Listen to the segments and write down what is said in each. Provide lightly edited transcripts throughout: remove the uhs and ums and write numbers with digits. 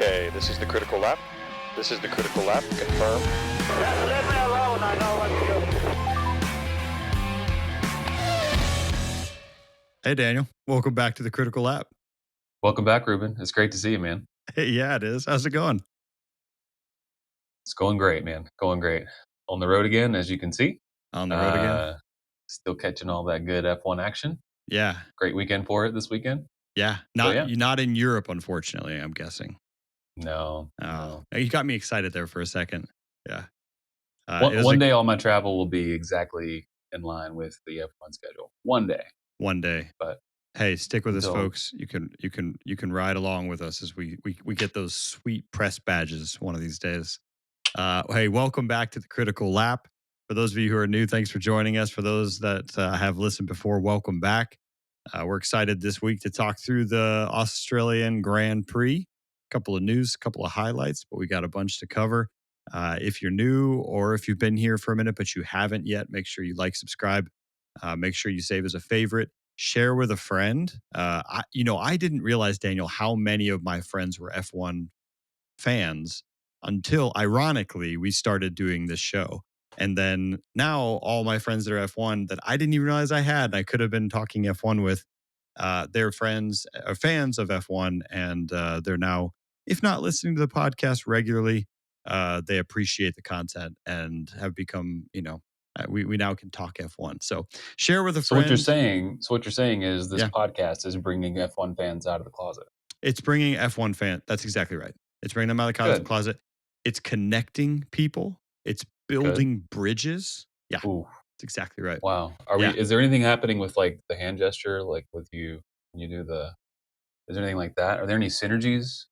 Okay, this is the critical lap. This is the critical lap. Confirm. Leave me alone. I know what to do. Hey, Daniel. Welcome back to the Critical Lap. Welcome back, Ruben. It's great to see you, man. Hey, yeah, it is. How's it going? It's going great, man. Going great. On the road again, as you can see. On the road again? Still catching all that good F1 action. Yeah. Great weekend for it this weekend. Yeah. Not in Europe, unfortunately, I'm guessing. No. You got me excited there for a second. Yeah. One day all my travel will be exactly in line with the F1 schedule. One day. But hey, stick with us, folks. You can ride along with us as we get those sweet press badges one of these days. Hey, welcome back to the Critical Lap. For those of you who are new, thanks for joining us. For those that have listened before, welcome back. We're excited this week to talk through the Australian Grand Prix. A couple of news, a couple of highlights, but we got a bunch to cover. If you're new or if you've been here for a minute but you haven't yet, make sure you like, subscribe. Make sure you save as a favorite. Share with a friend. I didn't realize, Daniel, how many of my friends were F1 fans until, ironically, we started doing this show. And then now all my friends that are F1 that I didn't even realize I had, I could have been talking F1 with, they're friends, fans of F1, and they're now, if not listening to the podcast regularly, they appreciate the content and have become, we now can talk F1. So share with a friend. So what you're saying is this podcast is bringing F1 fans out of the closet. It's bringing F1 fans. That's exactly right. It's bringing them out of the closet. It's connecting people. It's building bridges. Yeah, that's exactly right. Wow. Is there anything happening with like the hand gesture, like with you when you do is there anything like that? Are there any synergies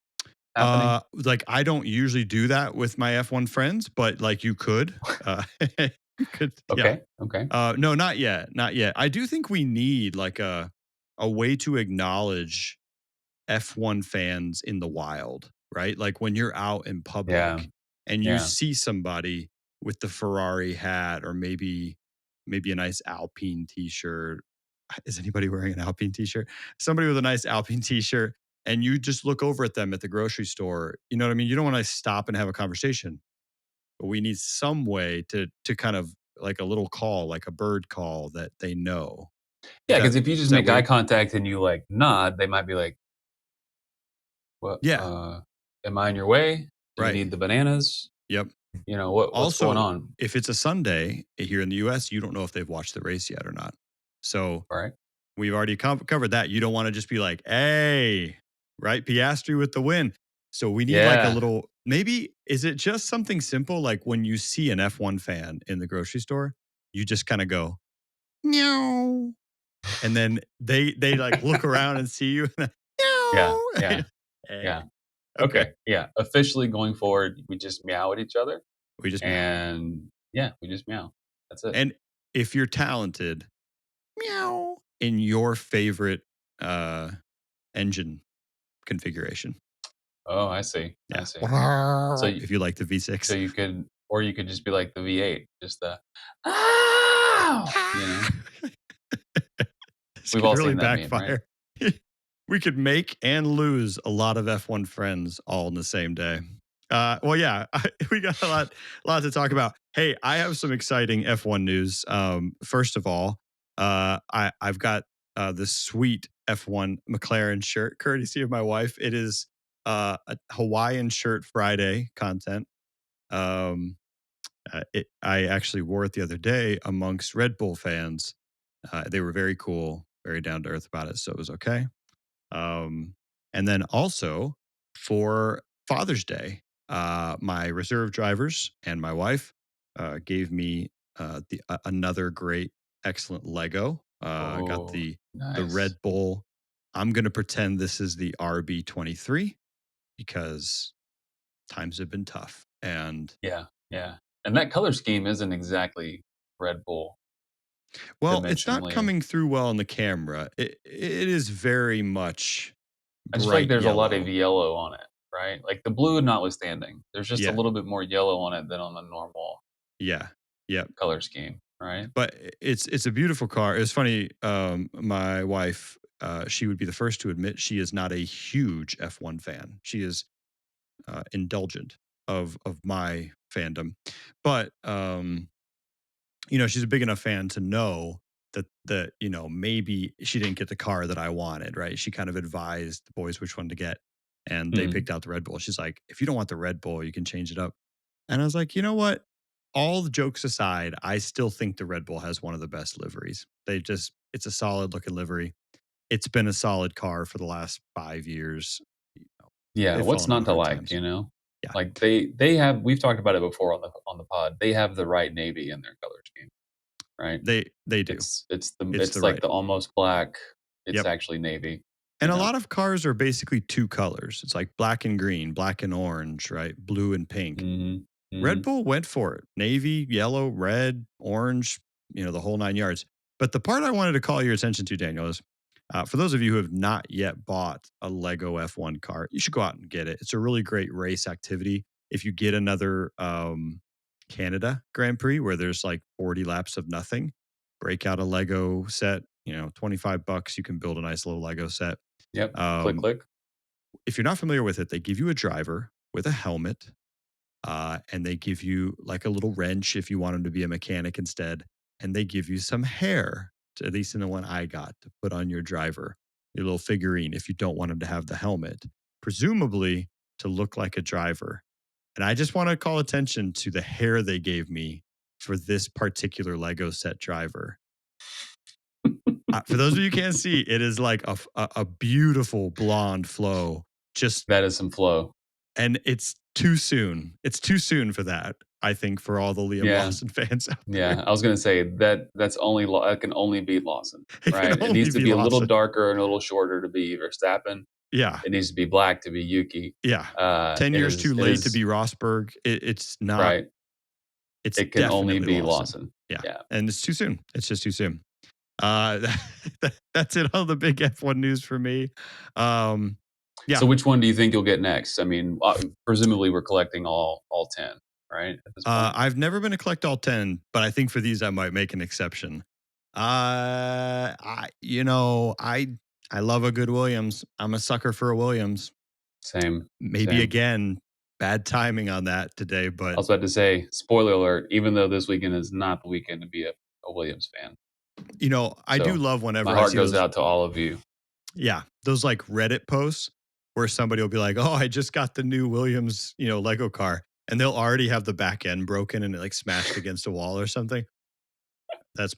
happening? Like I don't usually do that with my F1 friends, but like you could. You could. Okay. No, not yet. I do think we need like a way to acknowledge F1 fans in the wild, right? Like when you're out in public and you see somebody with the Ferrari hat or maybe a nice Alpine t-shirt. Is anybody wearing an Alpine t-shirt? Somebody with a nice Alpine t-shirt, and you just look over at them at the grocery store. You know what I mean? You don't want to stop and have a conversation, but we need some way to kind of like a little call, like a bird call that they know. Yeah, because if you just make eye contact and you like nod, they might be like, "What? Yeah. Am I in your way? Do Right. you need the bananas?" Yep. What's going on? If it's a Sunday here in the U.S., you don't know if they've watched the race yet or not. So we've already covered that. You don't want to just be like, "Hey, right, Piastri with the win." So we need like a little. Maybe is it just something simple like when you see an F1 fan in the grocery store, you just kind of go, "Meow," and then they like look around and see you. Yeah. Okay. Yeah. Officially going forward, we just meow at each other. We just we just meow. That's it. And if you're talented, meow in your favorite engine configuration. Oh, I see. Yeah. I see. So if you like the V6, so you could just be like the V8, just the We've all really seen that backfire. meme, right? We could make and lose a lot of F1 friends all in the same day. We got a lot to talk about. Hey, I have some exciting F1 news. First of all, I've got this sweet F1 McLaren shirt, courtesy of my wife. It is a Hawaiian shirt Friday content. I actually wore it the other day amongst Red Bull fans. They were very cool, very down to earth about it, so it was okay. And then also for Father's Day, my reserve drivers and my wife gave me another great, excellent Lego. I got the Red Bull. I'm going to pretend this is the RB23 because times have been tough. And and that color scheme isn't exactly Red Bull. Well, it's not coming through well on the camera. It is very much. I just feel like there's a lot of yellow on it, right? Like the blue notwithstanding, there's just a little bit more yellow on it than on the normal color scheme, right? But it's a beautiful car. It's funny, my wife, she would be the first to admit she is not a huge F1 fan. She is indulgent of my fandom, but she's a big enough fan to know that maybe she didn't get the car that I wanted, right? She kind of advised the boys which one to get, and they picked out the Red Bull. She's like, if you don't want the Red Bull, you can change it up. And I was like, you know what? All the jokes aside, I still think the Red Bull has one of the best liveries. It's a solid looking livery. It's been a solid car for the last 5 years. Yeah, They've what's fallen on not to hard like, times. Yeah. Yeah. Like they have, we've talked about it before on the pod. They have the right navy in their color scheme, right? They do. It's the like right. the almost black. It's Yep. actually navy. And a lot of cars are basically two colors. It's like black and green, black and orange, right? Blue and pink. Red Bull went for it. Navy, yellow, red, orange, the whole 9 yards. But the part I wanted to call your attention to, Daniel, is for those of you who have not yet bought a Lego F1 car, you should go out and get it. It's a really great race activity. If you get another Canada Grand Prix where there's like 40 laps of nothing, break out a Lego set, $25, you can build a nice little Lego set. Yep. Click. If you're not familiar with it, they give you a driver with a helmet, and they give you like a little wrench if you want him to be a mechanic instead. And they give you some hair, at least in the one I got, to put on your driver, your little figurine, if you don't want him to have the helmet, presumably to look like a driver. And I just want to call attention to the hair they gave me for this particular Lego set driver. For those of you who can't see, it is like a beautiful blonde flow. That is some flow. And it's too soon. It's too soon for that, I think, for all the Liam Lawson fans out there. Yeah, I was going to say that can only be Lawson, right? It needs to be a little darker and a little shorter to be Verstappen. Yeah. It needs to be black to be Yuki. Yeah. 10 years too late to be Rosberg. It's not. Right. It can only be Lawson. Yeah. And it's too soon. It's just too soon. That's it on the big F1 news for me. Yeah. So which one do you think you'll get next? I mean, presumably we're collecting all 10, right? At this point? I've never been to collect all 10, but I think for these I might make an exception. I love a good Williams. I'm a sucker for a Williams. Same. Maybe again, bad timing on that today, but I was about to say, spoiler alert, even though this weekend is not the weekend to be a Williams fan. I do love whenever my heart goes out to all of you. Yeah. Those like Reddit posts where somebody will be like, oh, I just got the new Williams, Lego car. And they'll already have the back end broken and it like smashed against a wall or something. That's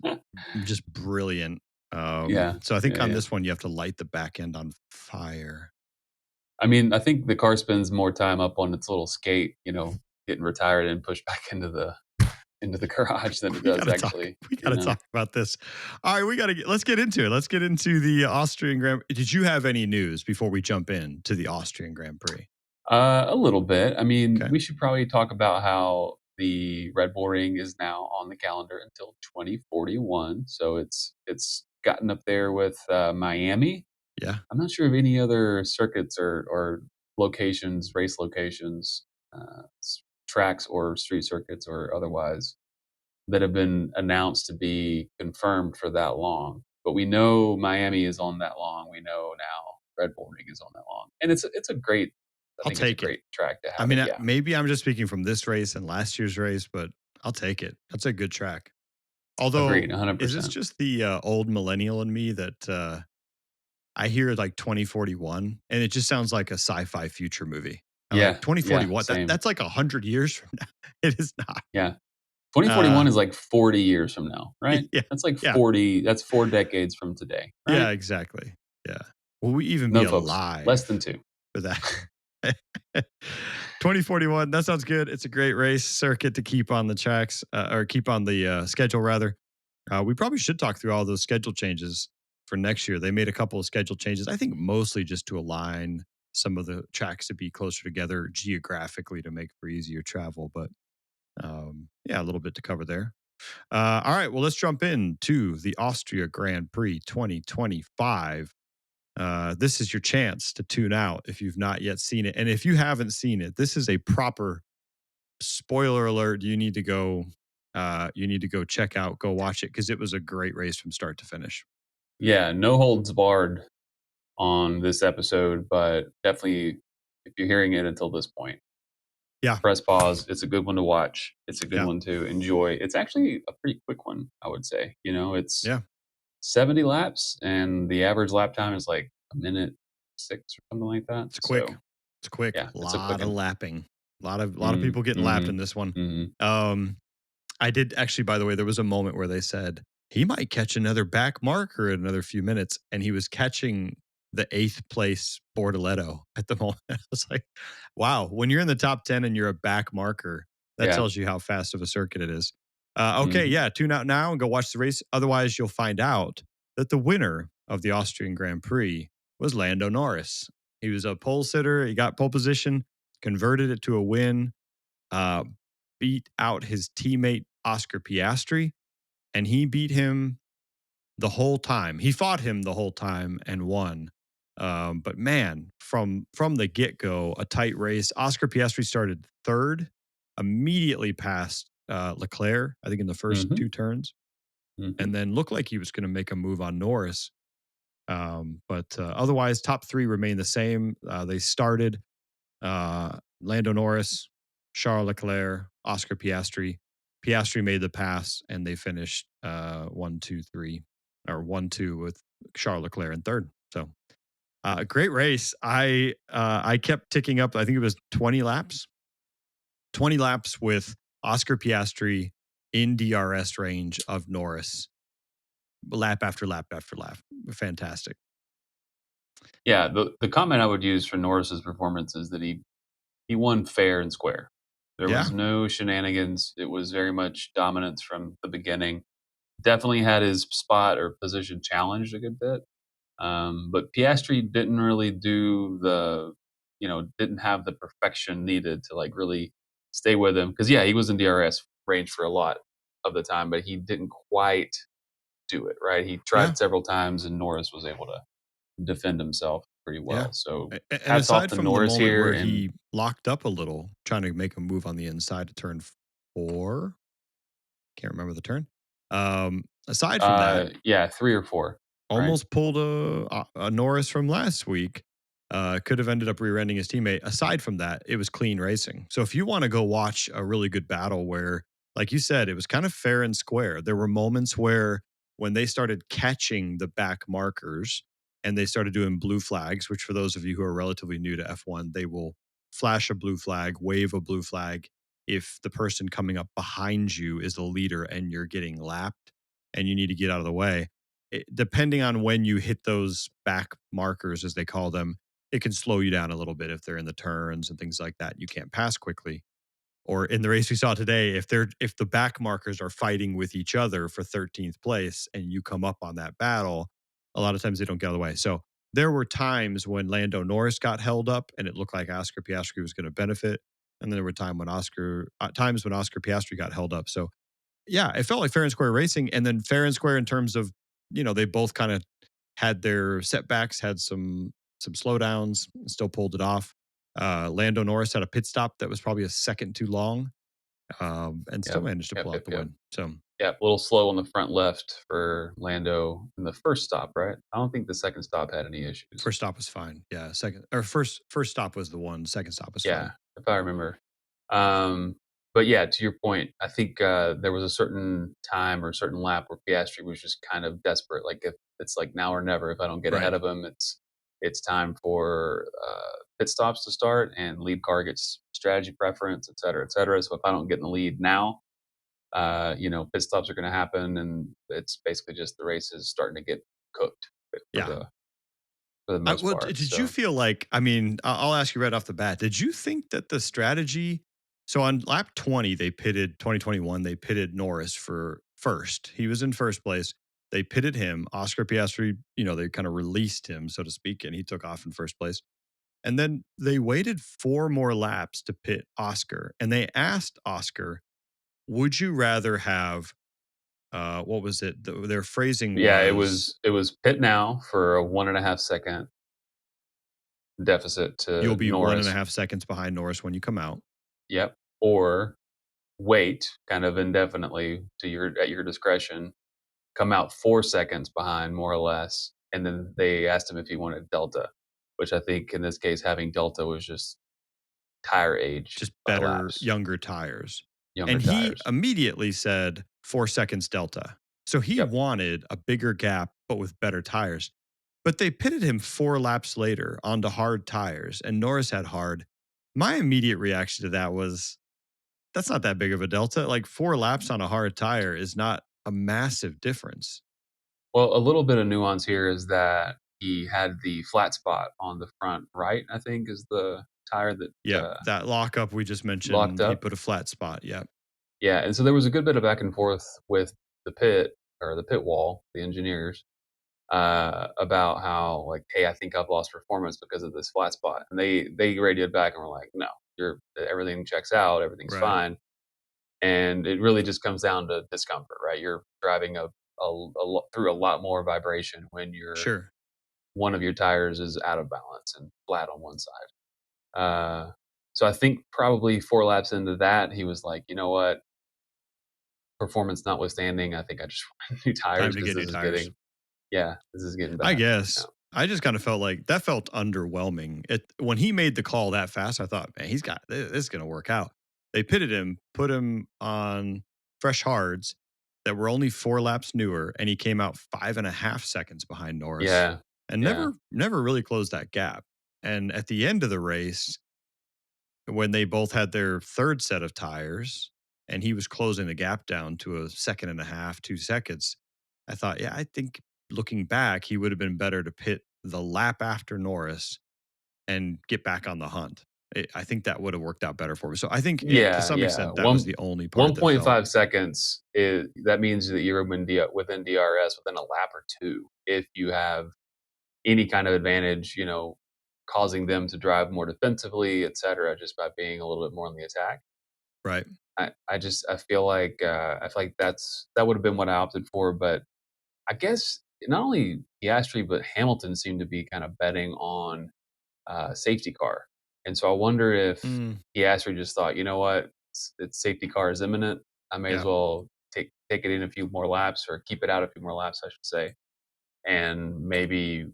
just brilliant. So I think on this one, you have to light the back end on fire. I mean, I think the car spends more time up on its little skate, getting retired and pushed back into the garage than it does actually. We got to talk about this. All right, let's get into it. Let's get into the Austrian Grand Prix. Did you have any news before we jump in to the Austrian Grand Prix? A little bit. I mean, we should probably talk about how the Red Bull Ring is now on the calendar until 2041. So it's gotten up there with Miami. Yeah. I'm not sure of any other circuits or locations, race locations, tracks or street circuits or otherwise that have been announced to be confirmed for that long. But we know Miami is on that long. We know now Red Bull Ring is on that long. And it's a great, I'll take it's a great track to have. I mean, maybe I'm just speaking from this race and last year's race, but I'll take it. That's a good track. Although, agreed, 100%. Is this just the old millennial in me that I hear like 2041 and it just sounds like a sci-fi future movie? Like 2041. That's like 100 years from now. It is not. Yeah. 2041 is like 40 years from now, right? Yeah. That's like 40. That's 4 decades from today. Right? Yeah, exactly. Yeah. Will we even be alive? Less than 2 for that. 2041. That sounds good. It's a great race circuit to keep on the tracks or keep on the schedule rather. We probably should talk through all those schedule changes for next year. They made a couple of schedule changes. I think mostly just to align some of the tracks to be closer together geographically to make for easier travel. But a little bit to cover there. All right, well, let's jump into the Austria Grand Prix 2025. This is your chance to tune out if you've not yet seen it. And if you haven't seen it, this is a proper spoiler alert. You need to go check out, go watch it because it was a great race from start to finish. Yeah, no holds barred on this episode, but definitely if you're hearing it until this point. Yeah. Press pause. It's a good one to watch. It's a good Yeah. one to enjoy. It's actually a pretty quick one, I would say. It's Yeah. 70 laps, and the average lap time is like a minute 6 or something like that. It's quick. So It's quick. yeah, A it's a quick lot of one. lapping. A lot of people getting lapped in this one. I did actually, by the way, there was a moment where they said he might catch another back marker in another few minutes, and he was catching the 8th place Bortoletto at the moment. I was like, wow, when you're in the top 10 and you're a back marker, that Yeah. tells you how fast of a circuit it is. Okay, Mhm. yeah, tune out now and go watch the race. Otherwise, you'll find out that the winner of the Austrian Grand Prix was Lando Norris. He was a pole sitter. He got pole position, converted it to a win, uh, beat out his teammate Oscar Piastri, and he beat him the whole time. He fought him the whole time and won. But man, from the get go, a tight race. Oscar Piastri started third, immediately passed Leclerc, I think in the first Mhm. 2 turns, Mhm. and then looked like he was going to make a move on Norris. But otherwise, top 3 remain the same. They started Lando Norris, Charles Leclerc, Oscar Piastri. Piastri made the pass, and they finished 1, 2, 3, or 1, 2 with Charles Leclerc in third. So a great race. I kept ticking up. I think it was 20 laps. 20 laps with Oscar Piastri in DRS range of Norris, lap after lap after lap. Fantastic. Yeah, the comment I would use for Norris's performance is that he won fair and square. There Yeah. was no shenanigans. It was very much dominance from the beginning. Definitely had his spot or position challenged a good bit. But Piastri didn't really do didn't have the perfection needed to like really stay with him. Cause yeah, he was in DRS range for a lot of the time, but he didn't quite do it, right? He Yeah. tried several times and Norris was able to defend himself pretty Yeah. well. So And hats off aside to from the Norris moment here. where And he locked up a little, trying to make a move on the inside to turn 4, can't remember the turn. Aside from that, yeah, 3 or 4, right? almost pulled a Norris from last week. Could have ended up rear-ending his teammate. Aside from that, it was clean racing. So if you want to go watch a really good battle where, like you said, it was kind of fair and square. There were moments where when they started catching the back markers and they started doing blue flags, which for those of you who are relatively new to F1, they will flash a blue flag, wave a blue flag if the person coming up behind you is the leader and you're getting lapped and you need to get out of the way. Depending on when you hit those back markers, as they call them, it can slow you down a little bit if they're in the turns and things like that. You can't pass quickly. Or in the race we saw today, if the back markers are fighting with each other for 13th place and you come up on that battle, a lot of times they don't get out of the way. So there were times when Lando Norris got held up and it looked like Oscar Piastri was going to benefit. And then there were times when Oscar Piastri got held up. So yeah, it felt like fair and square racing, and then fair and square in terms of, they both kind of had their setbacks, had some slowdowns, still pulled it off. Lando Norris had a pit stop that was probably a second too long, and still Yep. managed to Yep. pull Yep. out the Yep. win. So Yeah, a little slow on the front left for Lando in the first stop, right? I don't think the second stop had any issues. first stop was fine. Yeah, first stop was the one. Second stop was Yeah, fine. if I remember. Um, but yeah, to your point, I think there was a certain time or a certain lap where Piastri was just kind of desperate. Like if it's like now or never. If I don't get Right. ahead of him, it's time for pit stops to start, and lead car gets strategy preference, et cetera, et cetera. So if I don't get in the lead now, pit stops are going to happen, and it's basically just the race is starting to get cooked for Yeah. the most Well, part. did you So feel like? I mean, I'll ask you right off the bat. Did you think that the strategy? So on lap 20, they pitted 2021. They pitted Norris for first. He was in first place. They pitted him. Oscar Piastri. They kind of released him, so to speak, and he took off in first place. And then they waited 4 more laps to pit Oscar, and they asked Oscar, "Would you rather have?" What was it? Their phrasing yeah, it was, was pit now for a 1.5 second deficit "You'll to be one and a Norris. half seconds behind Norris when you come out." Yep. Or wait kind of indefinitely at your discretion, come out 4 seconds behind more or less. And then they asked him if he wanted Delta. which I think in this case having Delta was just tire age just by better, laps, younger tires. younger And he tires. immediately said 4 seconds delta. So he Yep. wanted a bigger gap, but with better tires. But they pitted him 4 laps later onto hard tires, and Norris had hard. My immediate reaction to that was, that's not that big of a delta. Like 4 laps on a hard tire is not a massive difference. Well, a little bit of nuance here is that he had the flat spot on the front right, I think, is the tire that Yep, that lockup we just locked mentioned, he up. put a flat spot. Yep. Yeah, and so there was a good bit of back and forth with the pit or the pit wall, the engineers, about how like, hey, I think I've lost performance because of this flat spot, and they radioed back and were like, no, you're everything checks out, everything's Right. fine, and it really just comes down to discomfort, right? You're driving through a lot more vibration when Sure. one of your tires is out of balance and flat on one side. So I think probably 4 laps into that, he was like, you know what, performance notwithstanding, I think I just want new Time tires to because get new tires. this is getting I bad. guess. Yeah. I just kind of felt like that felt underwhelming. When he made the call that fast, I thought, man, this is going to work out. They pitted him, put him on fresh hards that were only 4 laps newer, and he came out 5.5 seconds behind Norris, Yeah. and Yeah. never really closed that gap. And at the end of the race, when they both had their third set of tires, and he was closing the gap down to a second and a half, 2 seconds, I thought, yeah, I think looking back, he would have been better to pit the lap after Norris and get back on the hunt. I think that would have worked out better for me. So I think to Yeah. some Yeah. extent, that was the only part that felt 1.5 seconds is that means that you're within DRS within a lap or two if you have any kind of advantage, causing them to drive more defensively, et cetera, just by being a little bit more on the attack. right. I feel like that would have been what I opted for, but I guess not only Piastri but Hamilton seemed to be kind of betting on safety car, and so I wonder if Mm, Piastri just thought, you know what, it's safety car is imminent. I may as yeah. well take it in a few more laps or keep it out a few more laps, I should say, and maybe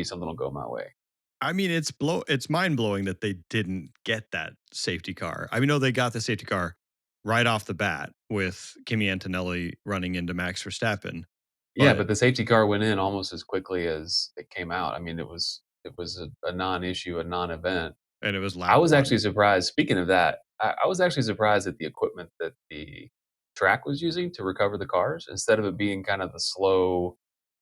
something will go my way. I mean, it's mind blowing that they didn't get that safety car. I mean, no, they got the safety car right off the bat with Kimi Antonelli running into Max Verstappen, Yeah, but but the safety car went in almost as quickly as it came out. I mean, it was a non-issue, a non-event. and it was I lap was actually 1. surprised. Speaking of that, I was actually surprised at the equipment that the track was using to recover the cars instead of it being kind of the slow,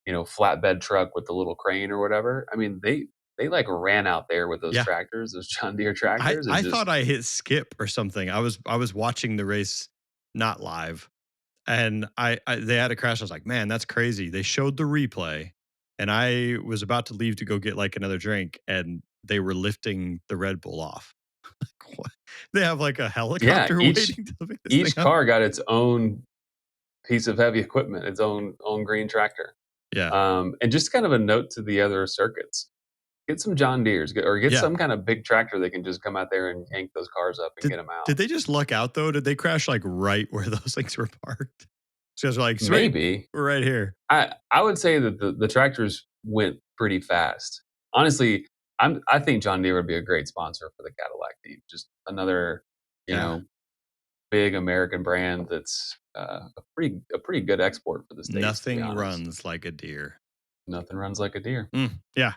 flatbed truck with the little crane or whatever. I mean, they like ran out there with those Yeah. tractors, those John Deere I tractors, and I just thought I hit skip or something. I was watching the race not live, and they had a crash. I was like, "Man, that's crazy." They showed the replay, and I was about to leave to go get like another drink, and they were lifting the Red Bull off. Like, what? They have like a yeah, helicopter each waiting to pick this thing each up. car got its own piece of heavy equipment, its own green tractor. Yeah. And just kind of a note to the other circuits: get some John Deere's, or get Yeah. some kind of big tractor that can just come out there and yank those cars up and Did get them out. did they just luck out though? Did they crash like right where those things were parked? So guys were like, "Sweet, Maybe. we're right here." I would say that the tractors went pretty fast. Honestly, I think John Deere would be a great sponsor for the Cadillac team. Just another, you Yeah. know, big American brand that's a pretty good export for the states. To be Nothing honest, runs like a deer. nothing runs like a deer. Yeah.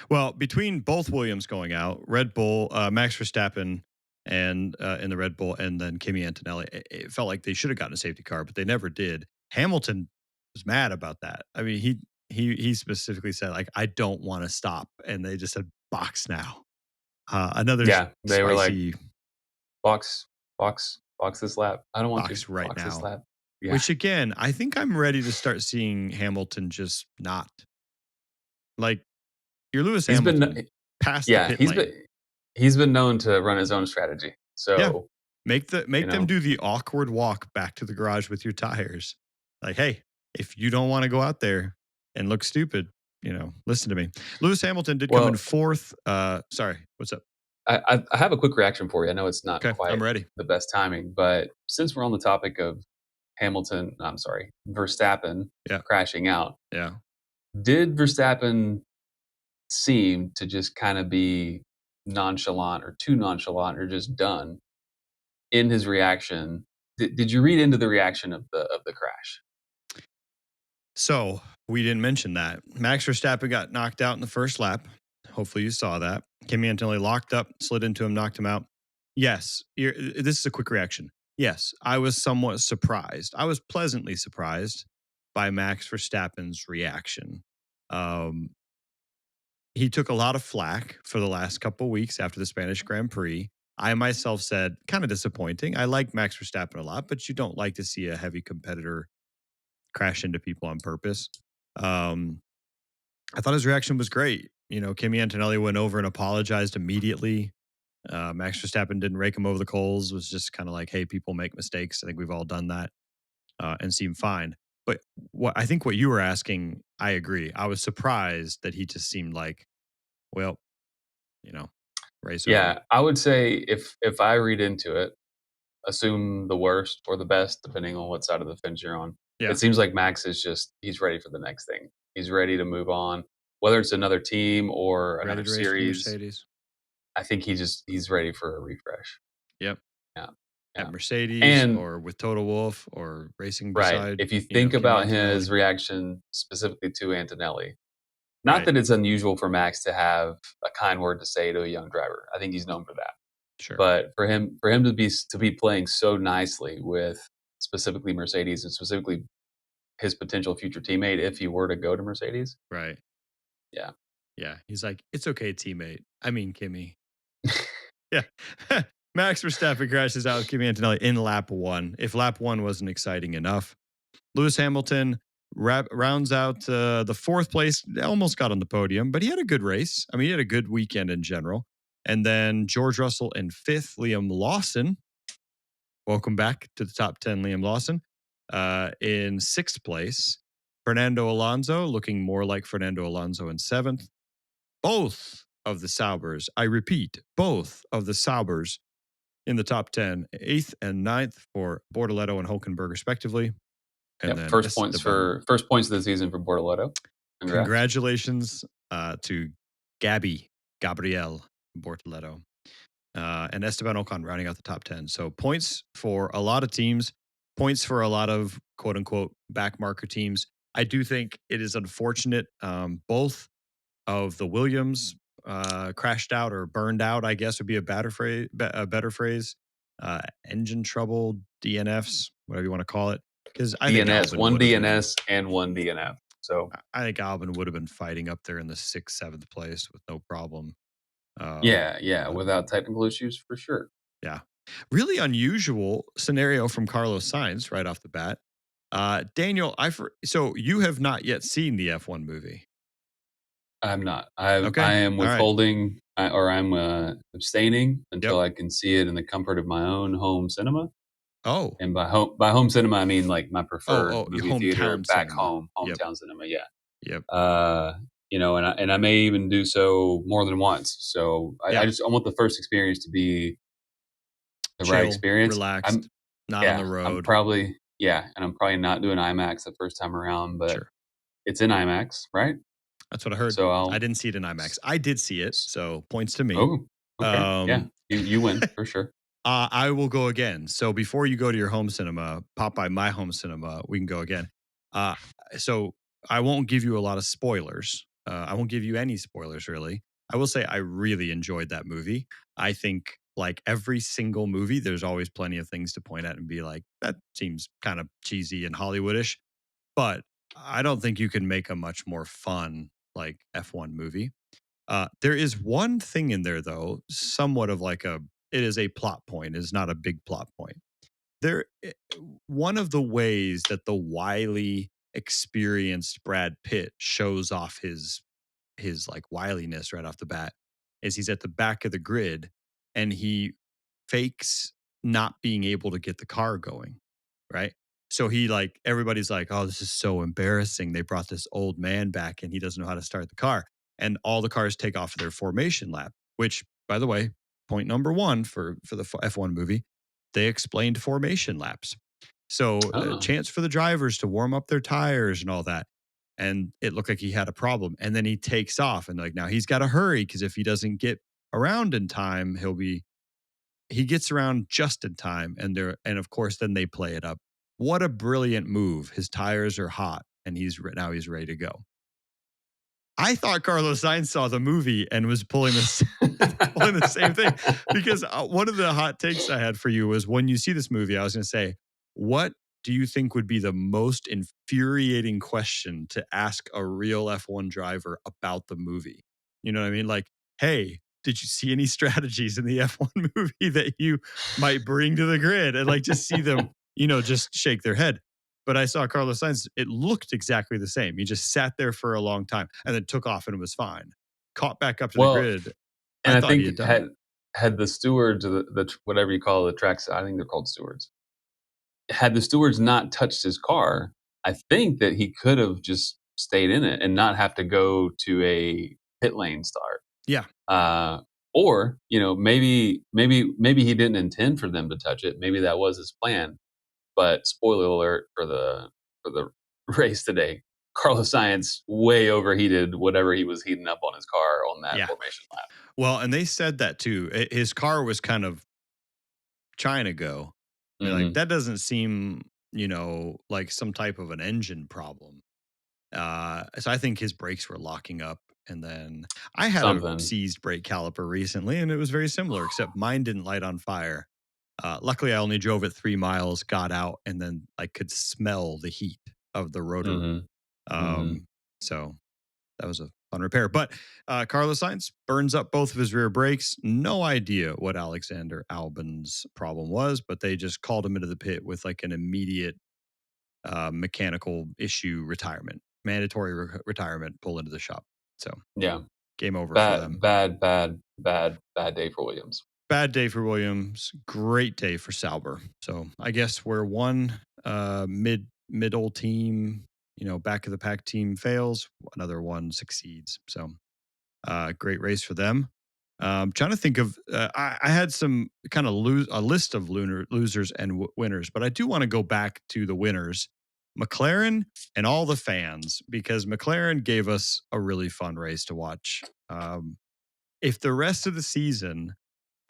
Well, between both Williams going out, Red Bull, Max Verstappen, and in the Red Bull, and then Kimi Antonelli, it felt like they should have gotten a safety car, but they never did. Hamilton was mad about that. I mean, he specifically said like, "I don't want to stop," and they just said, "Box now." Another Yeah, they were like, spicy box, box this lap. I don't want to box right box this now. lap. Yeah, Which again, I think I'm ready to start seeing Hamilton just not like you're Lewis he's been Hamilton past the yeah pit lane. he's been known to run his own strategy. Yeah. So you Make them know, do the awkward walk back to the garage with your tires. Like, hey, if you don't want to go out there and look stupid, listen to me. Lewis Hamilton did come in well, fourth. Sorry, what's up? I have a quick reaction for you. I know it's not Okay, I'm quite ready. the best timing, but since we're on the topic of I'm sorry, Verstappen Yeah, crashing out, yeah. did Verstappen seemed to just kind of be nonchalant or too nonchalant or just done in his reaction. Did you read into the reaction of the crash? So we didn't mention that. Max Verstappen got knocked out in the first lap. Hopefully you saw that. Kimi Antonelli locked up, slid into him, knocked him out. Yes, this is a quick reaction. Yes, I was somewhat surprised. I was pleasantly surprised by Max Verstappen's reaction. He took a lot of flack for the last couple of weeks after the Spanish Grand Prix. I myself said, kind of disappointing. I like Max Verstappen a lot, but you don't like to see a heavy competitor crash into people on purpose. I thought his reaction was great. You know, Kimi Antonelli went over and apologized immediately. Max Verstappen didn't rake him over the coals, was just kind of like, hey, people make mistakes. I think we've all done that and seemed fine. But I think what you were asking, I agree. I was surprised that he just seemed like, well, you know, race over. Yeah, I would say if I read into it, assume the worst or the best, depending on what side of the fence you're on. Yeah. It seems like Max is he's ready for the next thing. He's ready to move on, whether it's another team or Ready another to race for series. Mercedes. I think he's ready for a refresh. Yep. Yeah. At Mercedes And or with Toto Wolff or racing right, beside. if you think Kimi about Antonelli. his reaction specifically to Antonelli, not Right. that it's unusual for Max to have a kind word to say to a young driver. I think he's known for that. Sure. But for him to be playing so nicely with specifically Mercedes and specifically his potential future teammate if he were to go to Mercedes. Right. Yeah. Yeah. He's like, it's okay, teammate. I mean, Kimi. Yeah. Max Verstappen crashes out with Kimi Antonelli in lap 1. If lap 1 wasn't exciting enough, Lewis Hamilton rounds out the 4th place, almost got on the podium, but he had a good race. I mean, he had a good weekend in general. And then George Russell in 5th, Liam Lawson. Welcome back to the top 10, Liam Lawson. In 6th place, Fernando Alonso, looking more like Fernando Alonso in 7th. Both of the Saubers, I repeat, both of the Saubers in the top 10, 8th and 9th for Bortoleto and Hulkenberg, respectively. And then first points of the season for Bortoleto. Congratulations to Gabriel Bortoleto. And Esteban Ocon rounding out the top 10. So points for a lot of teams, points for a lot of quote unquote backmarker teams. I do think it is unfortunate. Both of the Williams crashed out or burned out, I guess would be a better phrase. Engine trouble, DNFs, whatever you want to call it. Because I think one DNS and one DNF. So I think Albon would have been fighting up there in the 6th, 7th place with no problem. Without technical issues for sure. Yeah. Really unusual scenario from Carlos Sainz right off the bat. Daniel, so you have not yet seen the F1 movie. I'm not. I Okay. am withholding or I'm abstaining until I can see it in the comfort of my own home cinema. Oh. And by home cinema, I mean like my preferred movie theater back cinema. home, hometown cinema. Yeah. Yep. You know, and I may even do so more than once. So I want the first experience to be the chill, right experience. Relaxed, not on the road. I'm probably not doing IMAX the first time around, but it's in IMAX, right? That's what I heard. So I didn't see it in IMAX. I did see it, so points to me. Oh, okay. You win for sure. I will go again. So before you go to your home cinema, pop by my home cinema. We can go again. So I won't give you a lot of spoilers. I won't give you any spoilers, really. I will say I really enjoyed that movie. I think, like every single movie, there's always plenty of things to point at and be like, that seems kind of cheesy and Hollywoodish. But I don't think you can make a much more fun, like, F1 movie. There is one thing in there, though, somewhat of like it is a plot point. It is not a big plot point. One of the ways that the wily, experienced Brad Pitt shows off his like wiliness right off the bat is he's at the back of the grid and he fakes not being able to get the car going, right? So everybody's like, oh, this is so embarrassing. They brought this old man back and he doesn't know how to start the car. And all the cars take off their formation lap, which, by the way, point number 1 for the F1 movie, they explained formation laps. So a chance for the drivers to warm up their tires and all that. and it looked like he had a problem. And then he takes off, and like now he's got to hurry because if he doesn't get around in time, he gets around just in time, and of course then they play it up. What a brilliant move! His tires are hot, and now he's ready to go. I thought Carlos Sainz saw the movie and was pulling the same thing, because one of the hot takes I had for you was, when you see this movie, I was going to say, what do you think would be the most infuriating question to ask a real F1 driver about the movie? You know what I mean? Like, hey, did you see any strategies in the F1 movie that you might bring to the grid? And like, just see them, just shake their head. But I saw Carlos Sainz, it looked exactly the same. He just sat there for a long time and then took off and was fine. Caught back up to the Well, grid. and I I thought he think had done it. had the stewards, or the whatever you call the tracks, I think they're called stewards. Had the stewards not touched his car, I think that he could have just stayed in it and not have to go to a pit lane start. Yeah. Or maybe he didn't intend for them to touch it. Maybe that was his plan. But spoiler alert for the race today, Carlos Sainz way overheated whatever he was heating up on his car on that Yeah. formation lap. Well, and they said that too. His car was kind of trying to go. They're like, that doesn't seem, like some type of an engine problem. So I think his brakes were locking up. And then I had a seized brake caliper recently, and it was very similar, except mine didn't light on fire. Luckily, I only drove it 3 miles, got out, and then I could smell the heat of the rotor. So that was a fun repair. But Carlos Sainz burns up both of his rear brakes. No idea what Alexander Albon's problem was, but they just called him into the pit with like an immediate mechanical issue retirement, mandatory retirement, pull into the shop. So yeah, game over bad, for them. Bad day for Williams. Bad day for Williams. Great day for Sauber. So I guess where one middle team, back of the pack team fails, another one succeeds. So great race for them. Trying to think of, I had some kind of a list of losers and winners, but I do want to go back to the winners, McLaren and all the fans, because McLaren gave us a really fun race to watch. If the rest of the season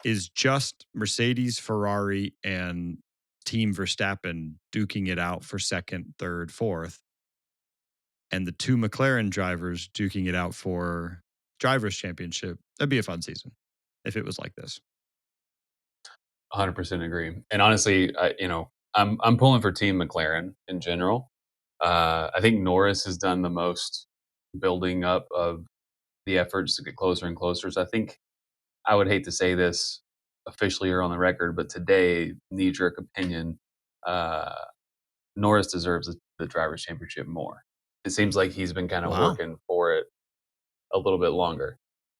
is just Mercedes, Ferrari, and Team Verstappen duking it out for second, third, fourth, and the 2 McLaren drivers duking it out for Drivers' Championship, that'd be a fun season if it was like this. 100% agree. And honestly, I'm pulling for Team McLaren in general. I think Norris has done the most building up of the efforts to get closer and closer. So I think, I would hate to say this officially or on the record, but today, knee-jerk opinion, Norris deserves the Drivers' Championship more. It seems like he's been kind of working for it a little bit longer.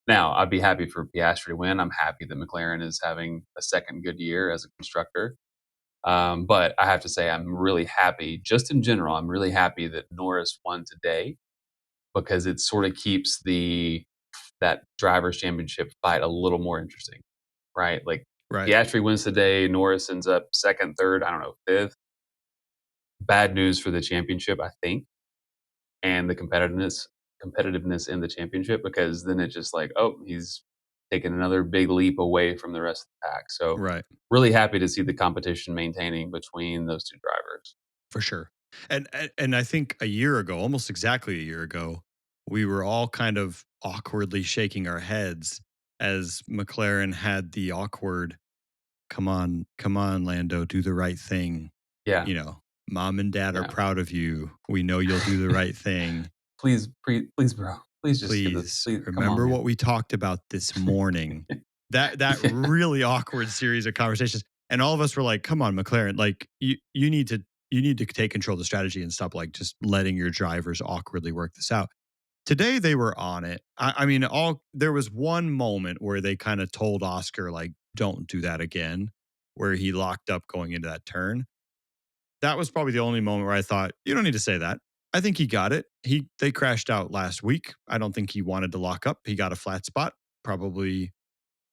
Now, I'd be happy for Piastri to win. I'm happy that McLaren is having a second good year as a constructor. But I have to say, I'm really happy, just in general, I'm really happy that Norris won today, because it sort of keeps that Drivers' Championship fight a little more interesting, right? Like, Piastri wins today, Norris ends up second, third, I don't know, fifth. Bad news for the championship, I think, and the competitiveness in the championship, because then it's just like, oh, he's taken another big leap away from the rest of the pack. So really happy to see the competition maintaining between those 2 drivers. For sure. And I think a year ago, almost exactly a year ago, we were all kind of awkwardly shaking our heads as McLaren had the awkward, come on, Lando, do the right thing. Yeah. Mom and dad are proud of you. We know you'll do the right thing. Please, bro. Please just get this. Please, remember what we talked about this morning. that really awkward series of conversations. And all of us were like, come on, McLaren, like you need to take control of the strategy and stop like just letting your drivers awkwardly work this out. Today they were on it. I mean, there was one moment where they kind of told Oscar, like, don't do that again, where he locked up going into that turn. That was probably the only moment where I thought, you don't need to say that. I think he got it. They crashed out last week. I don't think he wanted to lock up. He got a flat spot, probably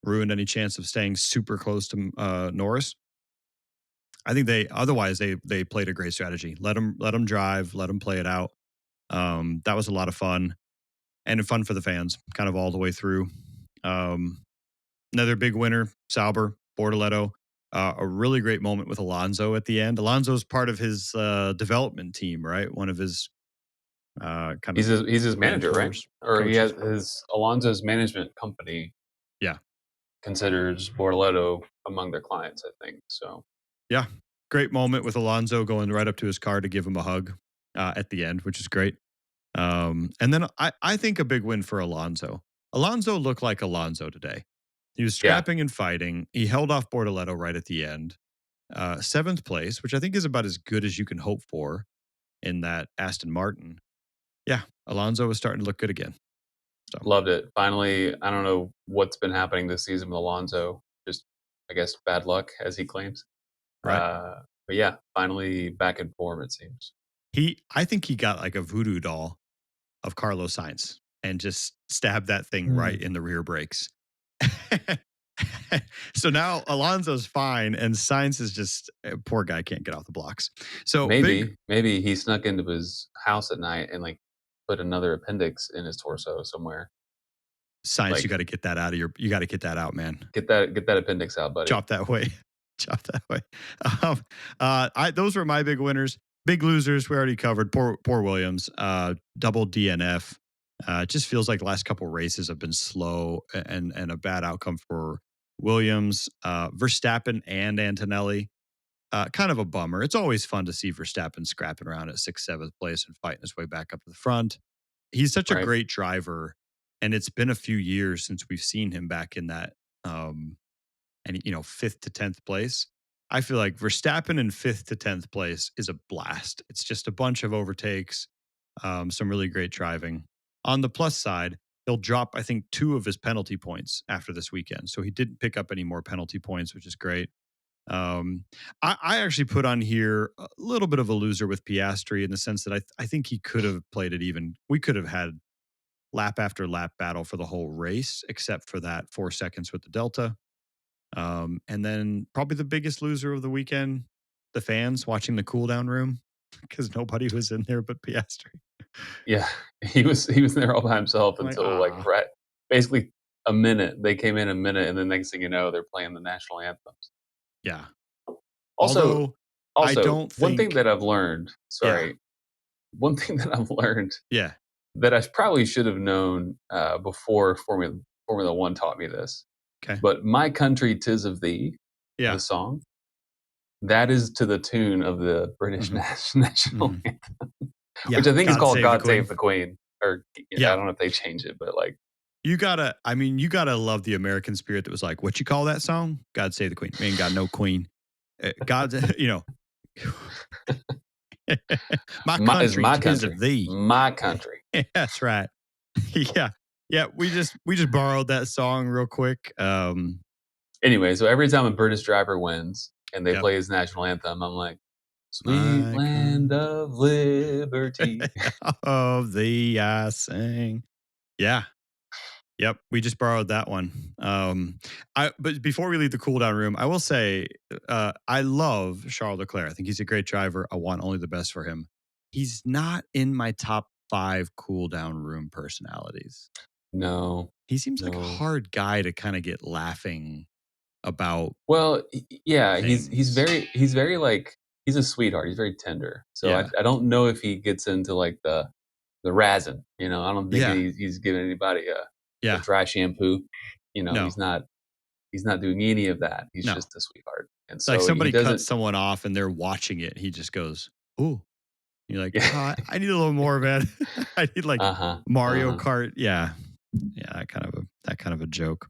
ruined any chance of staying super close to Norris. I think they played a great strategy. Let him drive, let him play it out. That was a lot of fun and fun for the fans, kind of all the way through. Another big winner, Sauber, Bortoleto. A really great moment with Alonso at the end. Alonso's part of his development team, right? One of his kind He's of his manager, right? mentors, Or he has coaches. his Alonso's management company Yeah. considers Bortoleto among their clients, I think. So Yeah. Great moment with Alonso going right up to his car to give him a hug at the end, which is great. And then I think a big win for Alonso. Alonso looked like Alonso today. He was yeah, scrapping and fighting. He held off Bortoleto right at the end. Seventh place, which I think is about as good as you can hope for in that Aston Martin. Yeah, Alonso was starting to look good again. So, loved it. Finally, I don't know what's been happening this season with Alonso. Just, I guess, bad luck, as he claims. right. But yeah, finally back in form, it seems. I think he got like a voodoo doll of Carlos Sainz and just stabbed that thing right in the rear brakes. So now Alonso's fine, and Sainz is just poor guy can't get off the blocks. So big Maybe he snuck into his house at night and like put another appendix in his torso somewhere. Sainz, you Like got to get that out of you got to get that out, man. get that appendix out, buddy. Chop that way. Chop that way. Those were my big winners. Big losers we already covered. Poor Williams. Double DNF. It just feels like the last couple races have been slow and a bad outcome for Williams. Verstappen and Antonelli. Kind of a bummer. It's always fun to see Verstappen scrapping around at 6th, 7th place and fighting his way back up to the front. He's such a Right? great driver, and it's been a few years since we've seen him back in that, and 5th to 10th place. I feel like Verstappen in 5th to 10th place is a blast. It's just a bunch of overtakes, some really great driving. On the plus side, he'll drop, I think, 2 of his penalty points after this weekend. So he didn't pick up any more penalty points, which is great. Um, I actually put on here a little bit of a loser with Piastri in the sense that I think he could have played it even. We could have had lap after lap battle for the whole race, except for that 4 seconds with the Delta. And then probably the biggest loser of the weekend, the fans watching the cool down room because nobody was in there but Piastri. Yeah, he was there all by himself I'm like, until like basically a minute. They came in a minute, and the next thing you know, they're playing the national anthems. yeah. Also, Although I also don't one thing think, that I've learned. yeah, Sorry, one thing that I've learned yeah, that I probably should have known before Formula One taught me this. okay, But "My Country, 'Tis of Thee," yeah, the song, that is to the tune of the British hmm national hmm anthem, yeah. which I think is God called save the "God Queen. Save the Queen." Or I Yeah, don't know if they change it, but like, you gotta love the American spirit that was like, what you call that song? God save the Queen. We ain't got no queen. God's, my is country, my tis country, of thee. my country. That's right. Yeah. Yeah. We just borrowed that song real quick. Anyway, so every time a British driver wins and they Yep. play his national anthem, I'm like, "Sweet My land country of liberty." of thee I sing. Yeah. Yep. We just borrowed that one. But before we leave the cool down room, I will say I love Charles Leclerc. I think he's a great driver. I want only the best for him. He's not in my top 5 cool down room personalities. No, He seems like a no. hard guy to kind of get laughing about Well, yeah, things. he's very like he's a sweetheart. He's very tender. So Yeah. I don't know if he gets into like the razzing. I don't think Yeah. he's giving anybody a Yeah. dry shampoo. No. He's not doing any of that. He's No. just a sweetheart, and Like so he somebody cuts doesn't. someone off and they're watching it. He just goes, "Ooh." You're like, Yeah. "Oh, I need a little more, man. I need like Uh huh. Uh Mario huh. Kart." Yeah. Yeah, that kind of a joke.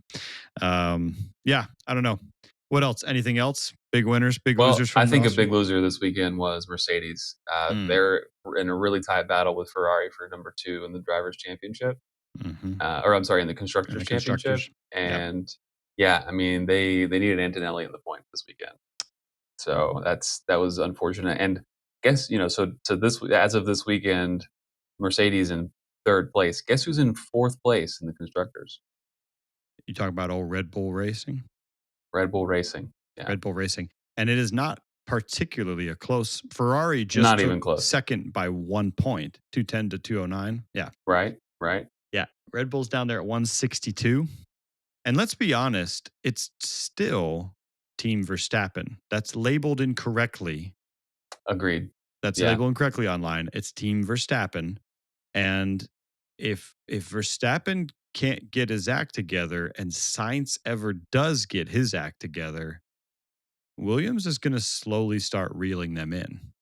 Yeah, I don't know. What else? Anything else? Big winners, big Well, losers I from think a Austin? big loser this weekend was Mercedes. Mm, They're in a really tight battle with Ferrari for number 2 in the Drivers' Championship. mhm. Or I'm sorry, in the And Constructors the Championship. constructors. Yep. And yeah, I mean they needed Antonelli in the point this weekend, so that was unfortunate. And guess so this as of this weekend, Mercedes in 3rd place. Guess who's in 4th place in the constructors? You talk about old Red Bull Racing? Red Bull Racing. Yeah, Red Bull Racing. And it is not particularly a close. Ferrari just Not took even close. second by 1 point, 210 to 209. Yeah. Right. Yeah. Red Bull's down there at 162. And let's be honest, it's still Team Verstappen. That's labeled incorrectly. Agreed. That's Yeah. labeled incorrectly online. It's Team Verstappen. And if Verstappen can't get his act together and Sainz ever does get his act together, Williams is going to slowly start reeling them in.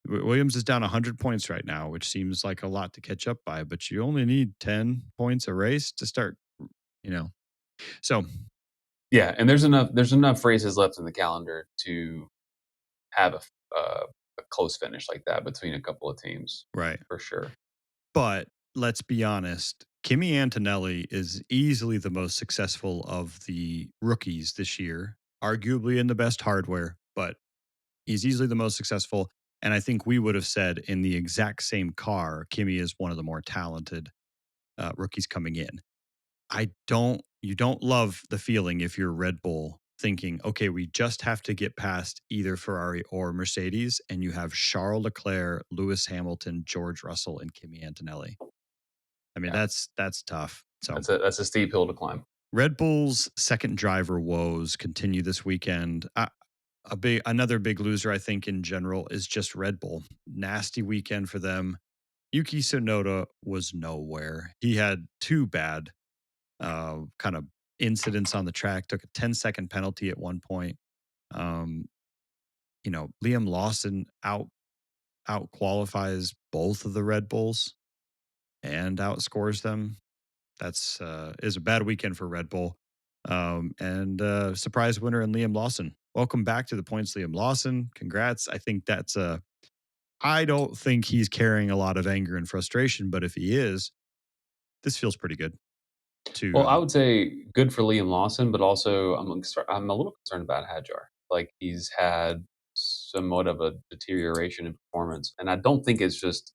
Williams is down 100 points right now, which seems like a lot to catch up by, but you only need 10 points a race to start, So, Yeah, and there's enough races left in the calendar to have a close finish like that between a couple of teams, right. for sure. But let's be honest, Kimi Antonelli is easily the most successful of the rookies this year, arguably in the best hardware, but he's easily the most successful. And I think we would have said in the exact same car, Kimi is one of the more talented rookies coming in. You don't love the feeling if you're Red Bull thinking, okay, we just have to get past either Ferrari or Mercedes, and you have Charles Leclerc, Lewis Hamilton, George Russell, and Kimi Antonelli. I mean, that's tough. So that's a steep hill to climb. Red Bull's second driver woes continue this weekend. Another big loser, I think, in general, is just Red Bull. Nasty weekend for them. Yuki Tsunoda was nowhere. He had two bad kind of incidents on the track. Took a 10-second penalty at one point. Liam Lawson out qualifies both of the Red Bulls and outscores them. That's is a bad weekend for Red Bull. And surprise winner in Liam Lawson. Welcome back to the points, Liam Lawson. Congrats. I think that's I don't think he's carrying a lot of anger and frustration, but if he is, this feels pretty good. Well, I would say good for Liam Lawson, but also I'm a little concerned about Hadjar. Like he's had somewhat of a deterioration in performance, and I don't think it's just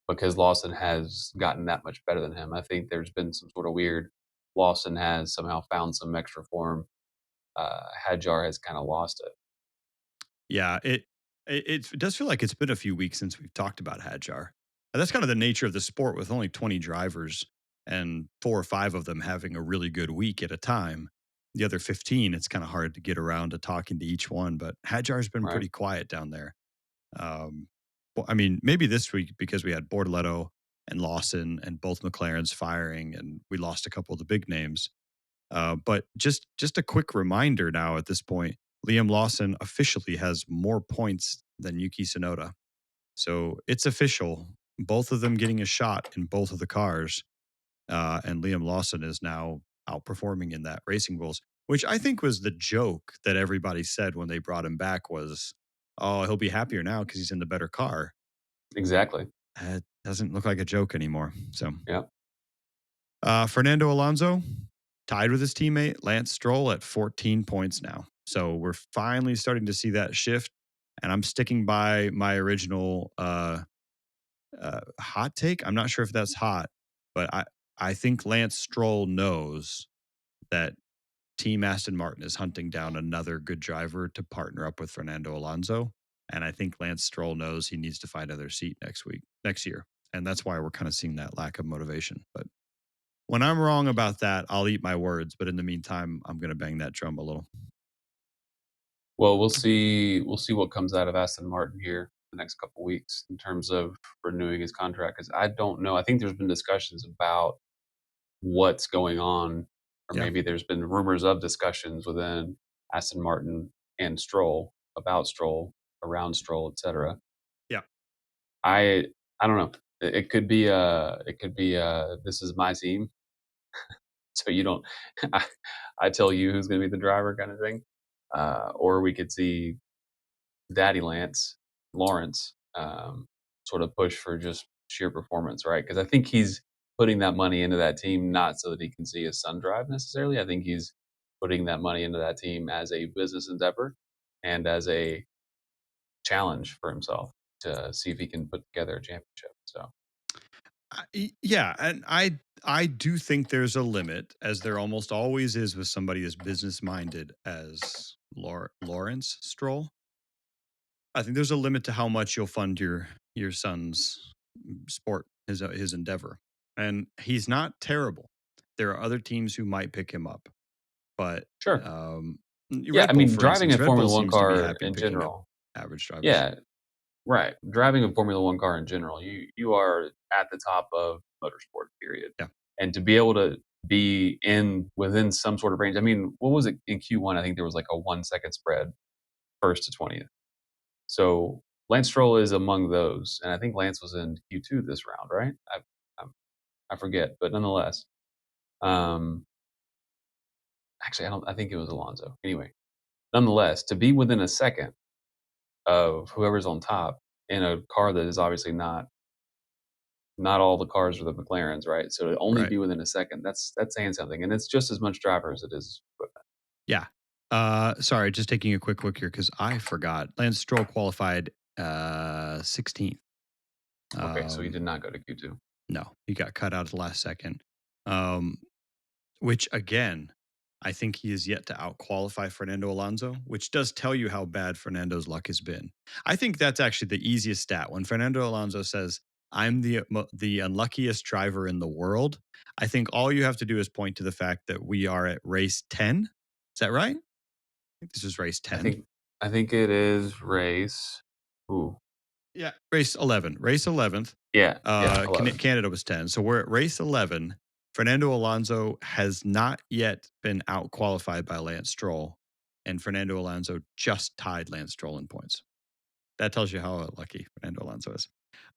because Lawson has gotten that much better than him. I think there's been some sort of weird. Lawson has somehow found some extra form. Hadjar has kind of lost it. Yeah, it does feel like it's been a few weeks since we've talked about Hadjar. And that's kind of the nature of the sport with only 20 drivers and 4 or 5 of them having a really good week at a time. The other 15, it's kind of hard to get around to talking to each one, but Hadjar's been pretty quiet down there. Well, I mean, maybe this week because we had Bortoleto and Lawson and both McLarens firing and we lost a couple of the big names. But just a quick reminder now at this point, Liam Lawson officially has more points than Yuki Tsunoda. So it's official. Both of them getting a shot in both of the cars. And Liam Lawson is now outperforming in that Racing Bulls, which I think was the joke that everybody said when they brought him back was, oh, he'll be happier now because he's in the better car. Exactly. It doesn't look like a joke anymore. So, yeah. Fernando Alonso tied with his teammate Lance Stroll at 14 points now. So we're finally starting to see that shift. And I'm sticking by my original hot take. I'm not sure if that's hot, but I think Lance Stroll knows that Team Aston Martin is hunting down another good driver to partner up with Fernando Alonso. And I think Lance Stroll knows he needs to find another seat next year. And that's why we're kind of seeing that lack of motivation. But when I'm wrong about that, I'll eat my words. But in the meantime, I'm going to bang that drum a little. Well, we'll see what comes out of Aston Martin here the next couple weeks in terms of renewing his contract. Because I don't know. I think there's been discussions about what's going on, or maybe there's been rumors of discussions within Aston Martin and Stroll about Stroll, around Stroll, etc. Yeah, I don't know. It could be this is my team, so you don't. I tell you who's going to be the driver, kind of thing. Or we could see Daddy Lawrence, sort of push for just sheer performance, right? Because I think he's putting that money into that team not so that he can see his son drive necessarily. I think he's putting that money into that team as a business endeavor and as a challenge for himself to see if he can put together a championship. So, yeah, and I do think there's a limit, as there almost always is with somebody as business minded as Lawrence Stroll. I think there's a limit to how much you'll fund your son's sport, his endeavor, and he's not terrible. There are other teams who might pick him up, but Sure. Yeah, Red I Bull, mean, for driving instance, a Red Bull Formula One seems to be car happy in picking up general. average drivers. Yeah, right. Driving a Formula One car in general, you are at the top of motorsport, period. Yeah. And to be able to be within some sort of range. I mean, what was it in Q1? I think there was like a 1 second spread, first to 20th. So Lance Stroll is among those, and I think Lance was in Q2 this round, right? I forget, but nonetheless, um, actually, I think it was Alonso. Anyway, nonetheless, to be within a second of whoever's on top in a car that is obviously not all the cars are the McLarens, right? So to only Right. be within a second, that's saying something, and it's just as much driver as it is equipment. Yeah. Sorry, just taking a quick look here because I forgot. Lance Stroll qualified 16th. Okay, so he did not go to Q2. No, he got cut out at the last second. Which again, I think he is yet to outqualify Fernando Alonso, which does tell you how bad Fernando's luck has been. I think that's actually the easiest stat. When Fernando Alonso says, "I'm the unluckiest driver in the world," I think all you have to do is point to the fact that we are at race 10. Is that right? I think this is race 10. I think it is race. Ooh, Yeah, race 11. Race 11th. yeah, 11. Canada was 10. So we're at race 11. Fernando Alonso has not yet been out qualified by Lance Stroll, and Fernando Alonso just tied Lance Stroll in points. That tells you how lucky Fernando Alonso is.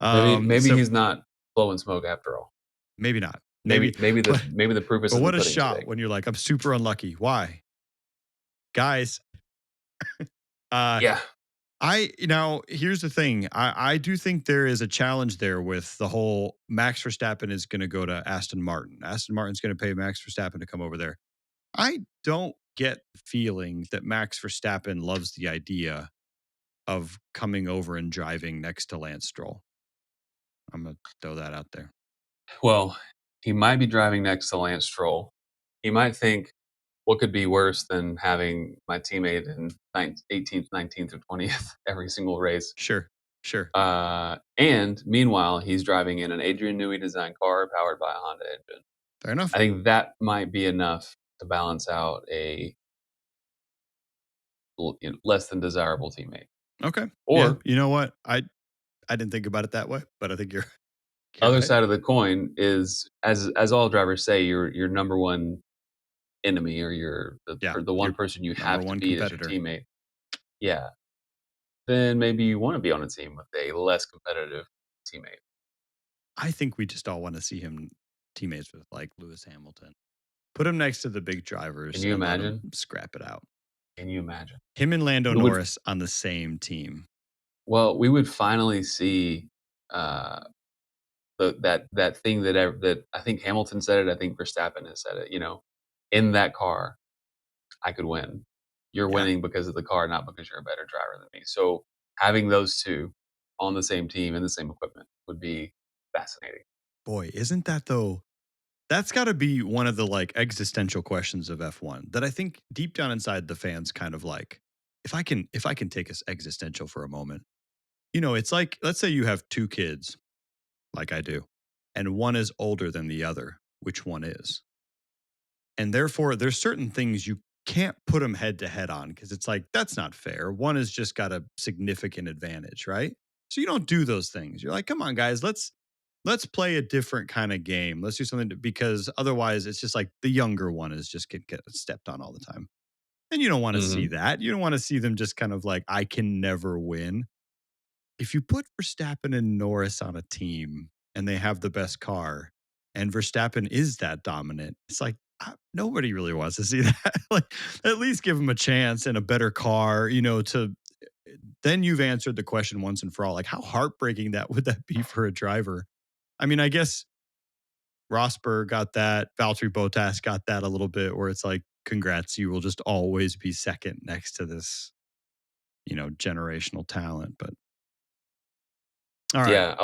Maybe So he's not blowing smoke after all. maybe not. Maybe but, the proof is but in what the a pudding shot today. when you're like, I'm super unlucky. Why? Guys, Yeah, here's the thing. I do think there is a challenge there with the whole Max Verstappen is going to go to Aston Martin. Aston Martin's going to pay Max Verstappen to come over there. I don't get the feeling that Max Verstappen loves the idea of coming over and driving next to Lance Stroll. I'm going to throw that out there. well, he might be driving next to Lance Stroll. He might think, what could be worse than having my teammate in 18th, 19th, or 20th every single race? Sure. And meanwhile, he's driving in an Adrian Newey designed car powered by a Honda engine. Fair enough. I think that might be enough to balance out a less than desirable teammate. Okay. Or yeah, you know what? I didn't think about it that way, but I think you're other right. side of the coin is, as all drivers say, your number one enemy, or the one person you have to beat as your teammate. Yeah. Then maybe you want to be on a team with a less competitive teammate. I think we just all want to see him teammates with like Lewis Hamilton. Put him next to the big drivers Can you and let him imagine? scrap it out. Can you imagine? Him and Lando We would- Norris on the same team. Well, we would finally see that thing that I think Hamilton said it. I think Verstappen has said it. In that car, I could win. You're Yeah. winning because of the car, not because you're a better driver than me. So having those two on the same team in the same equipment would be fascinating. Boy, isn't that though? That's got to be one of the like existential questions of F1 that I think deep down inside the fans kind of like. If I can take us existential for a moment, it's like, let's say you have two kids, like I do, and one is older than the other. Which one is? And therefore, there's certain things you can't put them head to head on because it's like, that's not fair. One has just got a significant advantage, right? So you don't do those things. You're like, come on, guys, let's play a different kind of game. Let's do something because otherwise it's just like the younger one is just get stepped on all the time. And you don't want to see that. You don't want to see them just kind of like, I can never win. If you put Verstappen and Norris on a team and they have the best car and Verstappen is that dominant, it's like nobody really wants to see that. Like, at least give him a chance and a better car, then you've answered the question once and for all. Like, how heartbreaking would that be for a driver? I mean, I guess Rosberg got that. Valtteri Bottas got that a little bit where it's like, congrats, you will just always be second next to this, generational talent. But all right. Yeah,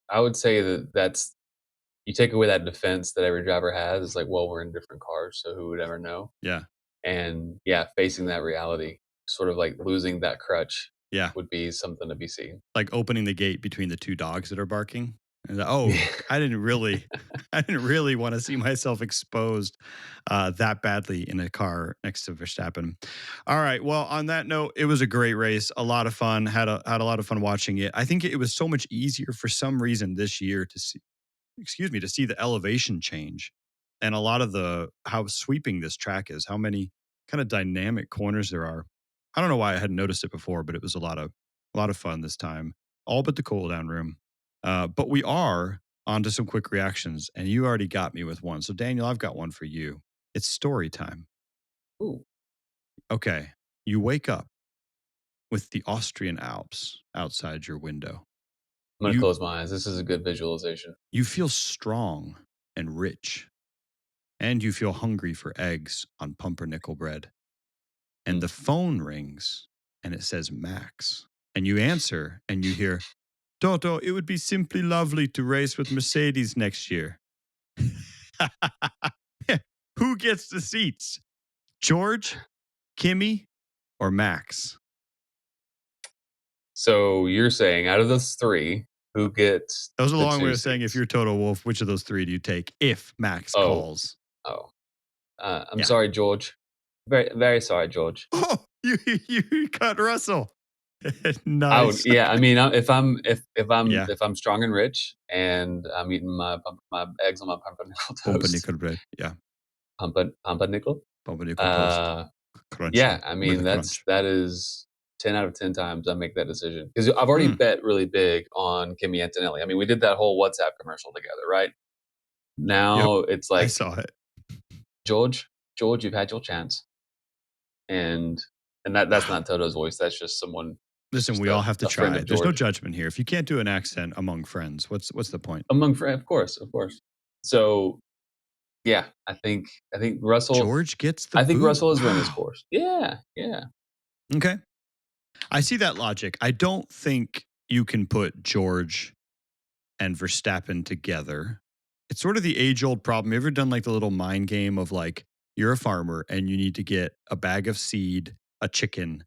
I would say that's, you take away that defense that every driver has. It's like, well, we're in different cars, so who would ever know? Yeah. And yeah, facing that reality sort of like losing that crutch Yeah. would be something to be seen. Like opening the gate between the two dogs that are barking. And I didn't really want to see myself exposed that badly in a car next to Verstappen. All right. Well, on that note, it was a great race, a lot of fun. Had a lot of fun watching it. I think it was so much easier for some reason this year to see the elevation change and a lot of how sweeping this track is, how many kind of dynamic corners there are. I don't know why I hadn't noticed it before, but it was a lot of fun this time, all but the cool down room. But we are on to some quick reactions, and you already got me with one. So Daniel, I've got one for you. It's story time. Ooh. Okay. You wake up with the Austrian Alps outside your window. I'm going to You close my eyes. This is a good visualization. you feel strong and rich, and you feel hungry for eggs on pumpernickel bread. And the phone rings and it says Max. And you answer and you hear, Toto, it would be simply lovely to race with Mercedes next year. Who gets the seats? George, Kimi, or Max? So you're saying out of those three, who gets That was a the long way two of saying if seats? you're Toto Wolff, which of those three do you take if Max Oh, calls? oh. I'm Yeah. sorry, George. Very, very sorry, George. Oh, you cut Russell. I would, Nice. yeah. I mean, if I'm Yeah. if I'm strong and rich and I'm eating my eggs on my pumpernickel toast, Pumpernickel bread. Yeah. pumpernickel. Pumpernickel toast. Yeah. Crunchy I with mean, a crunch. that is 10 out of 10 times I make that decision because I've already bet really big on Kimi Antonelli. I mean, we did that whole WhatsApp commercial together, right? Yep. Now it's I like saw it. George, you've had your chance, and that's not Toto's voice. That's just someone. It's Listen, just we all have to a friend try. of There's no George. judgment here. If you can't do an accent among friends, what's the point? Among friends, of course, of course. So yeah, I think Russell. George gets the I think boot. Russell has run his Wow. course. Yeah, yeah. Okay. I see that logic. I don't think you can put George and Verstappen together. It's sort of the age old problem. You ever done like the little mind game of like, you're a farmer and you need to get a bag of seed, a chicken,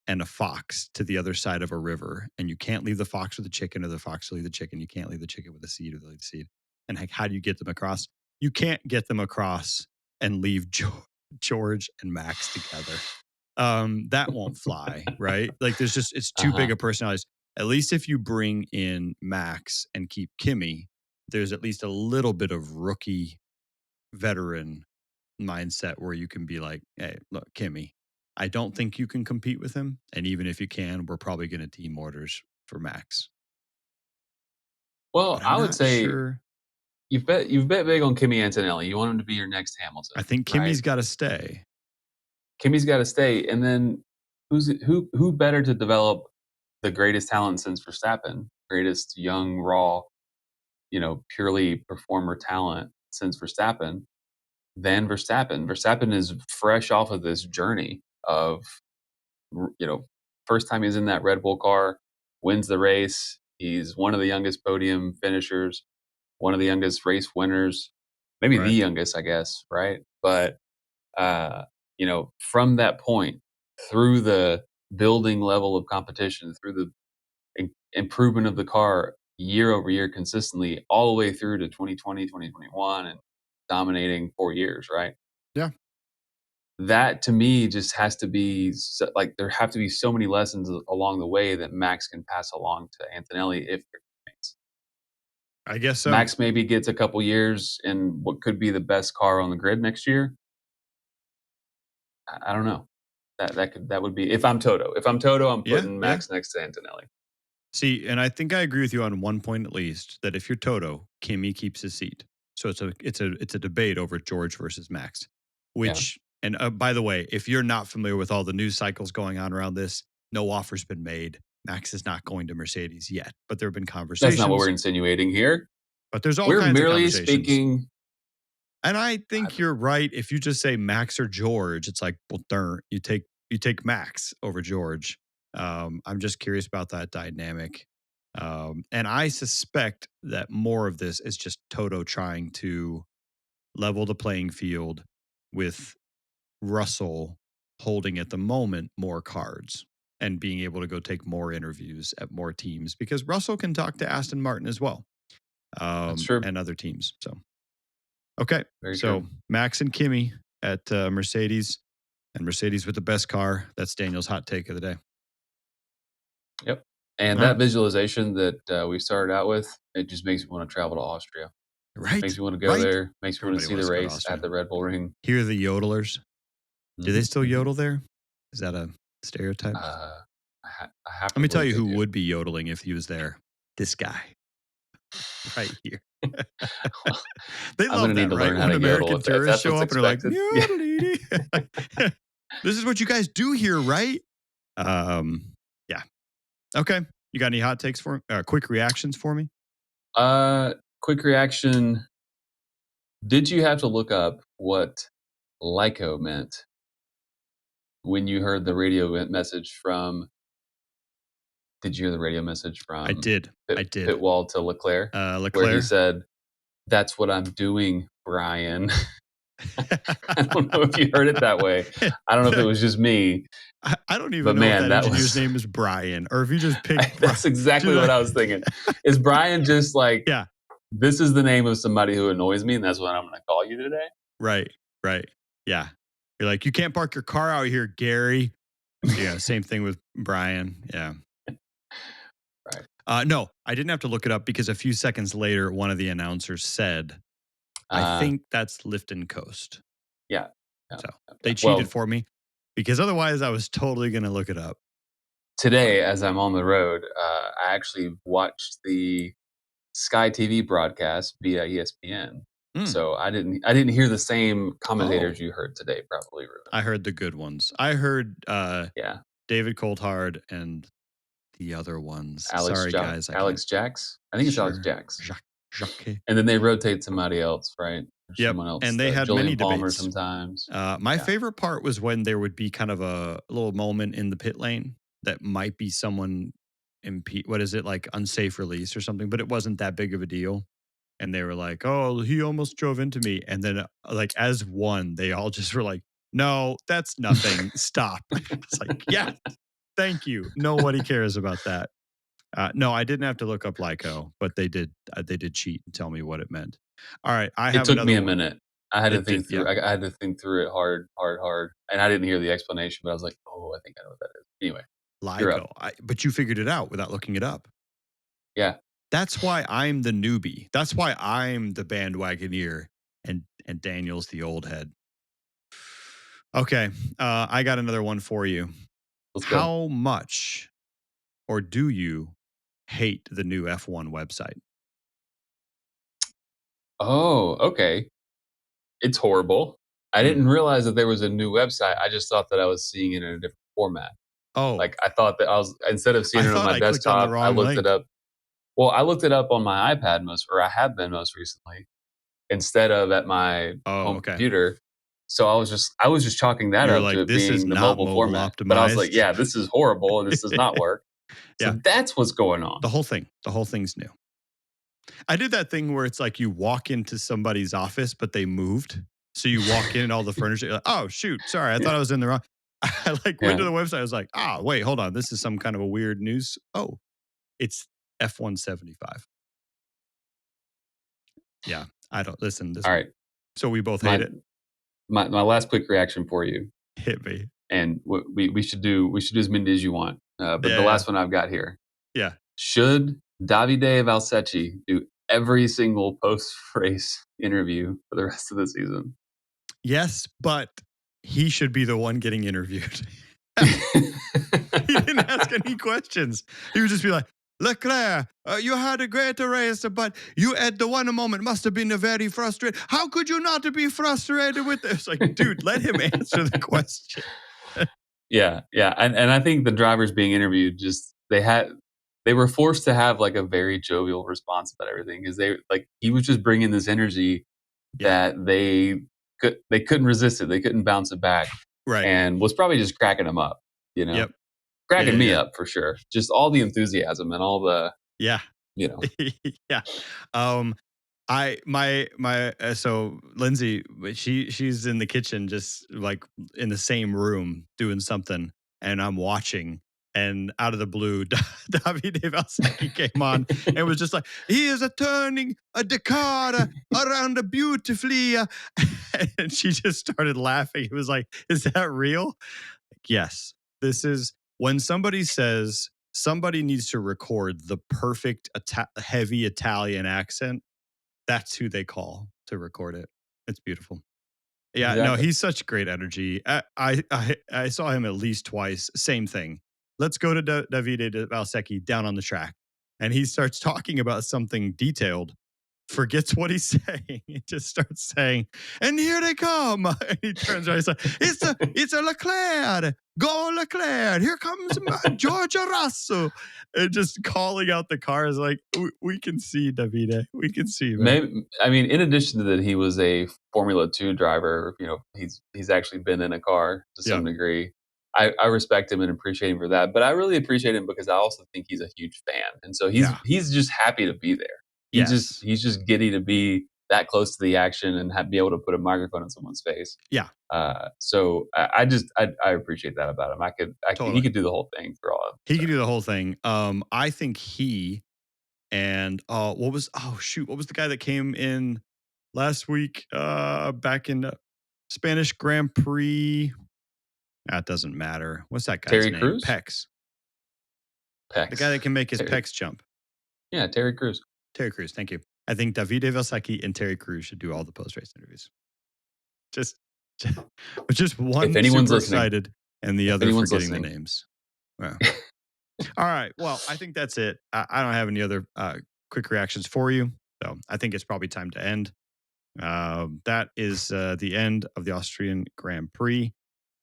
and a fox to the other side of a river. And you can't leave the fox with the chicken or the fox to leave the chicken. You can't leave the chicken with the seed or the seed. And like, how do you get them across? You can't get them across and leave George and Max together. That won't fly, right? Like it's too big Uh-huh. a personalities. At least if you bring in Max and keep Kimi, there's at least a little bit of rookie veteran mindset where you can be like, hey, look, Kimi, I don't think you can compete with him. And even if you can, we're probably going to team orders for Max. Well, But I'm I would not say sure. you've bet big on Kimi Antonelli. You want him to be your next Hamilton, I think right? Kimi's got to stay. Kimi's got to stay, and then who better to develop the greatest talent since Verstappen, greatest young raw, purely performer talent since Verstappen than Verstappen. Verstappen is fresh off of this journey of first time he's in that Red Bull car, wins the race. He's one of the youngest podium finishers, one of the youngest race winners, maybe the Right. youngest, I guess, right? But from that point through the building level of competition, through the improvement of the car year over year consistently, all the way through to 2020, 2021, and dominating 4 years, right? Yeah. That to me just has to be like there have to be so many lessons along the way that Max can pass along to Antonelli if they're teammates. I guess so. Max maybe gets a couple years in what could be the best car on the grid next year. I don't know. That would be if I'm Toto. If I'm Toto, I'm Yeah. putting Yeah. Max next to Antonelli. See, and I think I agree with you on one point at least that if you're Toto, Kimi keeps his seat. So it's a debate over George versus Max. Yeah, Which and by the way, if you're not familiar with all the news cycles going on around this, no offer's been made. Max is not going to Mercedes yet, but there have been that's not what we're conversations. insinuating here. But there's all We're kinds of merely conversations. speaking. And I think you're right. If you just say Max or George, it's like, well, darn, you take Max over George. I'm just curious about that dynamic. And I suspect that more of this is just Toto trying to level the playing field with Russell holding at the moment more cards and being able to go take more interviews at more teams, because Russell can talk to Aston Martin as well, That's true. and other teams. So, okay. Very so true. Max and Kimi at Mercedes, and Mercedes with the best car. That's Daniel's hot take of the day. Yep. And All that right. visualization that we started out with, it just makes me want to travel to Austria. Right. Makes me want to go there. Makes me want to see the Everybody race wants to go to at the Red Bull Ring. Hear the yodelers. Do they still yodel there? Is that a stereotype? I have to Let me tell you believe who they do. would be yodeling if he was there. This guy. Right here. They I'm love gonna need that, to right? learn how When to American yodel if tourists that's show what's up and are like, expected. Yeah. "Yodelity." This is what you guys do here, right? Yeah. Okay. You got any hot takes for quick reactions for me? Quick reaction. Did you have to look up what LICO meant when you heard the radio message from? Did you hear the radio message from? I did. Pitwall to Leclerc, where he Leclerc. said, "That's what I'm doing, Brian." I don't know if you heard it that way. I don't know if it was just me. I don't even But know man, if that that engineer's was name is Brian, or if you just picked. that's exactly what I was thinking. Is Brian just like, Yeah. this is the name of somebody who annoys me, and that's what I'm going to call you today? Right. Yeah. You're like, you can't park your car out here, Gary. Yeah. Same thing with Brian. Yeah. Right. No, I didn't have to look it up because a few seconds later, one of the announcers said, I think that's lift and coast. Yeah. So they cheated for me, because otherwise I was totally going to look it up. Today, as I'm on the road, I actually watched the Sky TV broadcast via ESPN. So I didn't hear the same commentators you heard today, probably, Ruben. I heard the good ones. I heard David Coulthard and the other ones. Guys. Alex Jacks? I think it's Alex Jacks. Jacques. And then they rotate somebody else, right? Yep. Someone else. And they had Julian many Palmer debates. sometimes. My favorite part was when there would be kind of a little moment in the pit lane that might be someone like unsafe release or something, but it wasn't that big of a deal. And they were like, "Oh, he almost drove into me." And then like as one, they all just were like, "No, that's nothing. Stop." It's like, yeah, thank you. Nobody cares about that. No, I didn't have to look up LICO, but they did cheat and tell me what it meant. All right. It took me a minute. I had to think through. I had to think through it hard. And I didn't hear the explanation, but I was like, "Oh, I think I know what that is." Anyway, LICO. But you figured it out without looking it up. Yeah. That's why I'm the newbie. That's why I'm the bandwagoneer, and Daniel's the old head. Okay. I got another one for you. How much, or do you hate the new F1 website? Oh, okay. It's horrible. I didn't realize that there was a new website. I just thought that I was seeing it in a different format. Oh. Like I thought that instead of seeing it on my desktop, I looked it up. Well, I looked it up on my iPad I have been most recently, instead of at my home computer. So I was just chalking that up to it being the mobile format. Optimized. But I was like, yeah, this is horrible and this does not work. So that's what's going on. The whole thing's new. I did that thing where it's like you walk into somebody's office, but they moved. So you walk in and all the furniture, you're like, oh shoot, sorry, I thought I was in the wrong. I went to the website. I was like, wait, hold on. This is some kind of a weird news. Oh, it's F1 75. Yeah, I don't listen. All right. So we both hate it. My last quick reaction for you. Hit me. And we should do as many as you want. But the last one I've got here. Yeah. Should Davide Valsecchi do every single post-race interview for the rest of the season? Yes, but he should be the one getting interviewed. He didn't ask any questions. He would just be like, Leclerc, you had a great race, but you at the one moment must have been very frustrated. How could you not be frustrated with this? Like, dude, let him answer the question. Yeah. And I think the drivers being interviewed, they were forced to have like a very jovial response about everything, because he was just bringing this energy that they couldn't resist it. They couldn't bounce it back. Right. And was probably just cracking them up, you know? Yep. Cracking me up for sure. Just all the enthusiasm and all the, yeah. you know. Yeah. So Lindsay, she's in the kitchen, just like in the same room doing something, and I'm watching. And out of the blue, Davide Valsecchi came on and was just like, he is turning a Dakar around beautifully. And she just started laughing. It was like, is that real? Yes. This is when somebody says somebody needs to record the perfect heavy Italian accent. That's who they call to record it. It's beautiful. Yeah, no, Exactly. he's such great energy. I saw him at least twice. Same thing. Let's go to Davide Valsecchi down on the track, and he starts talking about something detailed. Forgets what he's saying. He just starts saying, "And here they come!" And he turns around. He's like, "It's a Leclerc. Go Leclerc! Here comes Georgia Russell." And just calling out the cars like, "We can see Davide. We can see, man." Maybe, I mean, in addition to that, he was a Formula 2 driver. He's actually been in a car to some degree. I respect him and appreciate him for that. But I really appreciate him because I also think he's a huge fan, and so he's just happy to be there. Yes. He's just giddy to be that close to the action and be able to put a microphone in someone's face. Yeah. So I appreciate that about him. He could do the whole thing for all of He could do the whole thing. I think he and what was the guy that came in last week back in Spanish Grand Prix? That doesn't matter. What's that guy's Terry name? Crews? Pex. Pex. The guy that can make his Terry. pecs jump. Yeah, Terry Crews. Terry Crews, thank you. I think Davide Valsecchi and Terry Crews should do all the post-race interviews. Just one If anyone's super listening, excited and the other forgetting the listening. names. Wow. All right. Well, I think that's it. I don't have any other quick reactions for you. So I think it's probably time to end. That is the end of the Austrian Grand Prix.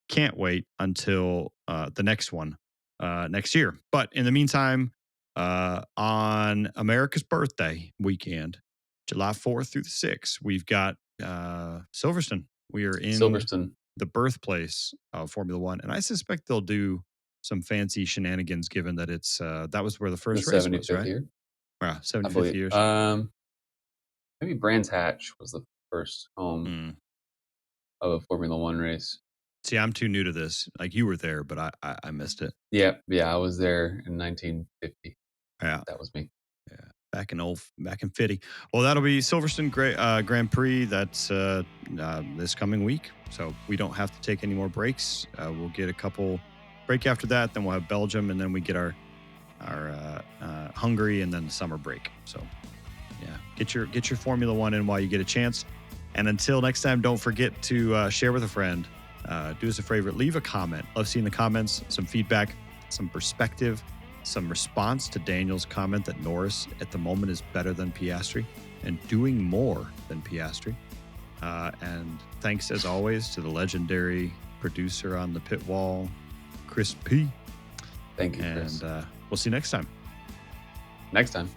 Can't wait until the next one next year. But in the meantime, on America's birthday weekend, July 4th through the 6th, we've got Silverstone. We are in Silverstone, the birthplace of Formula One. And I suspect they'll do some fancy shenanigans given that it's that was where the first race was, right? year. Wow, 75th I believe. years. Maybe Brands Hatch was the first home of a Formula One race. See, I'm too new to this. Like you were there, but I missed it. Yeah, I was there in 1950. Yeah, that was me. Yeah, back in 50. Well, that'll be Silverstone Grand Prix. That's this coming week, so we don't have to take any more breaks. We'll get a couple break after that. Then we'll have Belgium, and then we get our Hungary, and then the summer break. So, yeah, get your Formula One in while you get a chance. And until next time, don't forget to share with a friend. Do us a favor, leave a comment. Love seeing the comments, some feedback, some perspective, some response to Daniel's comment that Norris at the moment is better than Piastri and doing more than Piastri. And thanks as always to the legendary producer on the pit wall, Chris P. Thank you, Chris. And we'll see you next time. Next time.